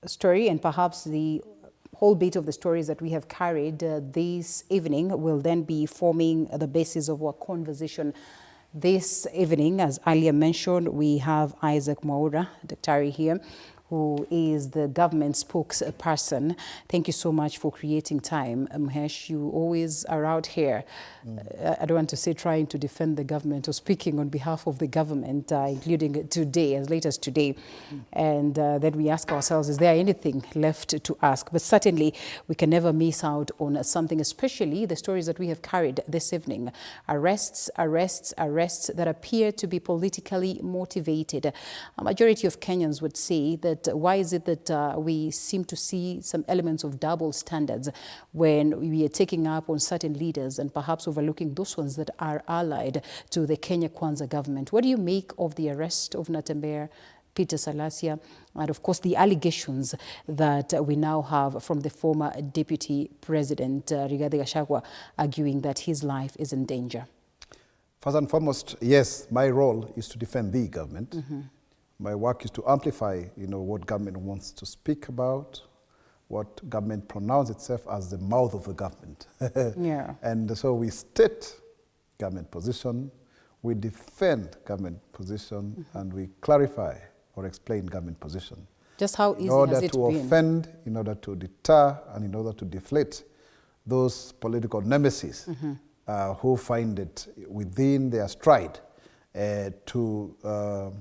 story, and perhaps the whole bit of the stories that we have carried this evening will then be forming the basis of our conversation this evening. As earlier mentioned, we have Isaac Mwaura, Daktari here, who is the government spokesperson. Thank you so much for creating time. Mhesh, you always are out here. I don't want to say trying to defend the government or speaking on behalf of the government, including today, as late as today. And then we ask ourselves, is there anything left to ask? But certainly we can never miss out on something, especially the stories that we have carried this evening. Arrests that appear to be politically motivated. A majority of Kenyans would say that why is it that we seem to see some elements of double standards when we are taking up on certain leaders and perhaps overlooking those ones that are allied to the Kenya Kwanza government? What do you make of the arrest of Natembeya, Peter Salasia, and of course the allegations that we now have from the former Deputy President Rigathi Gachagua arguing that his life is in danger? First and foremost, yes, my role is to defend the government. My work is to amplify, what government wants to speak about, what government pronounces itself as the mouth of the government. Yeah. And so we state government position, we defend government position, and we clarify or explain government position. Just how easy has it been? In order to offend, in order to deter, and in order to deflate those political nemesis who find it within their stride to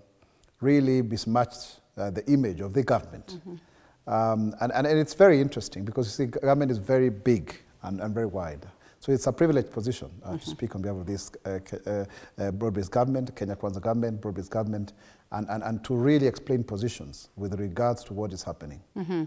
really besmirch the image of the government. And it's very interesting because you see, government is very big and very wide. So it's a privileged position to speak on behalf of this broad-based government, Kenya Kwanza government, broad-based government, and to really explain positions with regards to what is happening.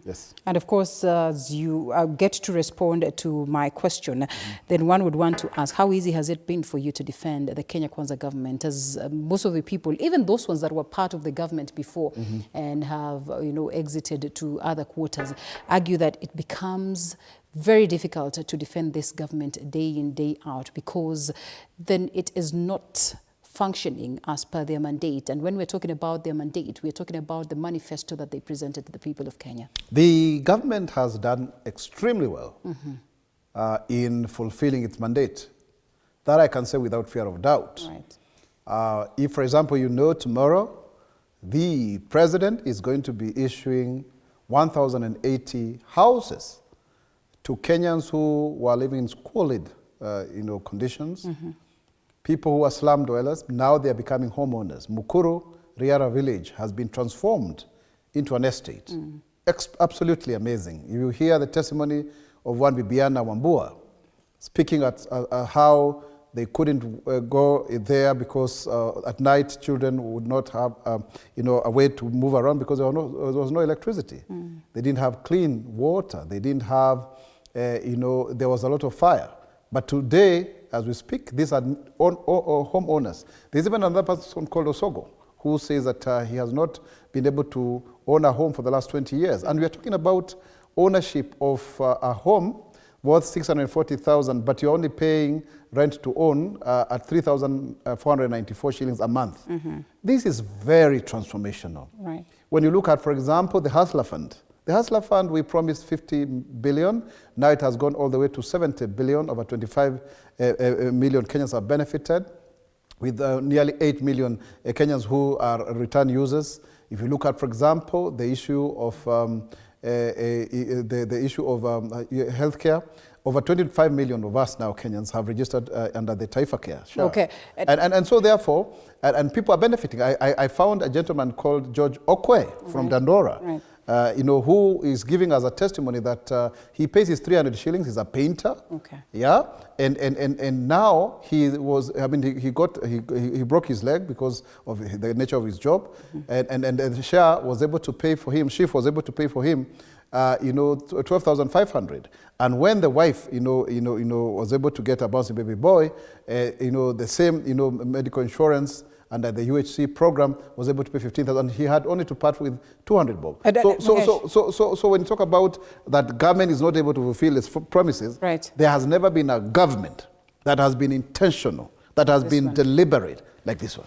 Yes. And of course, as you get to respond to my question, then one would want to ask, how easy has it been for you to defend the Kenya Kwanza government, as most of the people, even those ones that were part of the government before and have exited to other quarters, argue that it becomes very difficult to defend this government day in, day out, because then it is not functioning as per their mandate. And when we're talking about their mandate, we're talking about the manifesto that they presented to the people of Kenya. The government has done extremely well in fulfilling its mandate. That I can say without fear of doubt. Right. If, for example, tomorrow, the president is going to be issuing 1,080 houses to Kenyans who were living in squalid, conditions. People who are slum dwellers, now they are becoming homeowners. Mukuru, Riara village has been transformed into an estate. Absolutely amazing. You hear the testimony of one Bibiana Wambua speaking at how they couldn't go there because at night children would not have a way to move around because there was no electricity. They didn't have clean water. They didn't have, there was a lot of fire. But today, as we speak, these are homeowners. There's even another person called Osogo who says that he has not been able to own a home for the last 20 years. And we are talking about ownership of a home worth 640,000, but you're only paying rent to own at 3,494 shillings a month. This is very transformational. Right. When you look at, for example, the Hustler Fund. The Hustler Fund, we promised 50 billion. Now it has gone all the way to 70 billion. Over 25 million Kenyans have benefited, with nearly 8 million Kenyans who are return users. If you look at, for example, the issue of healthcare, over 25 million of us now Kenyans have registered under the Taifa Care. Sure. Okay. And so therefore, and people are benefiting. I found a gentleman called George Okwe from Dandora. Right. Who is giving us a testimony that he pays his 300 shillings. He's a painter. Okay. Yeah, and now he broke his leg because of the nature of his job, and the Shah was able to pay for him. Chief was able to pay for him, 12,500. And when the wife, was able to get a bouncing baby boy, the same, medical insurance under the UHC program was able to pay 15,000. He had only to part with 200 bob. So when you talk about that government is not able to fulfill its promises, right, there has never been a government that has been intentional, that has been deliberate like this one.